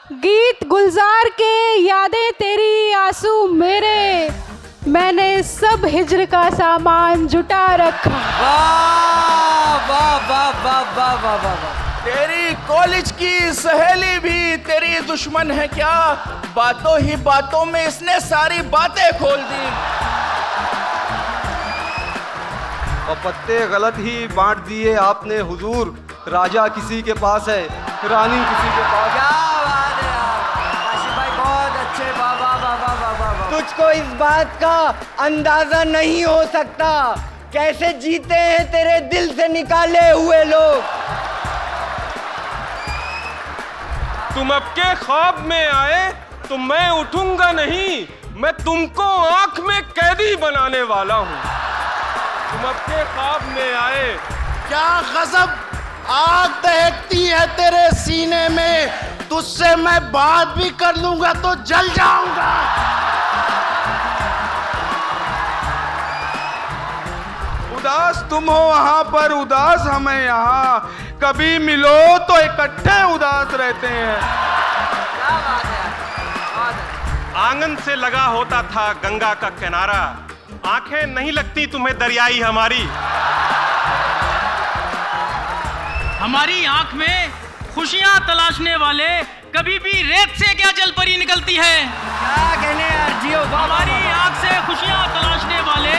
गीत गुलजार के, यादें तेरी, आंसू मेरे, मैंने सब हिज्र का सामान जुटा रखा। वाह वाह वाह वाह वाह वाह वाह वाह। तेरी कॉलेज की सहेली भी तेरी दुश्मन है क्या? बातों ही बातों में इसने सारी बातें खोल दी। और पत्ते गलत ही बांट दिए आपने हुजूर। राजा किसी के पास है, रानी किसी के पास। क्या बात है यार, काशिफ भाई बहुत अच्छे। वाह वाह वाह वाह वाह वाह वाह। तुझको इस बात का अंदाजा नहीं हो सकता कैसे जीते हैं तेरे दिल से निकाले हुए लोग। तुम अब के ख्वाब में आए तो मैं उठूंगा नहीं, मैं तुमको आंख में कैदी बनाने वाला हूँ। तुम अब के ख्वाब में आए। क्या गजब आग दहकती है तेरे सीने में, तुझसे मैं बात भी कर लूंगा तो जल जाऊंगा। उदास तुम हो वहां पर, उदास हमें यहाँ। कभी मिलो तो इकट्ठे उदास रहते हैं। क्या बात है यार, बहुत अच्छा। आंगन से लगा होता था गंगा का किनारा, आंखें नहीं लगती तुम्हें दरियाई हमारी। हमारी आंख में खुशियां तलाशने वाले कभी भी रेत से क्या जल परी निकलती है। क्या कहने यार जियो। हमारी आंख से खुशियां तलाशने वाले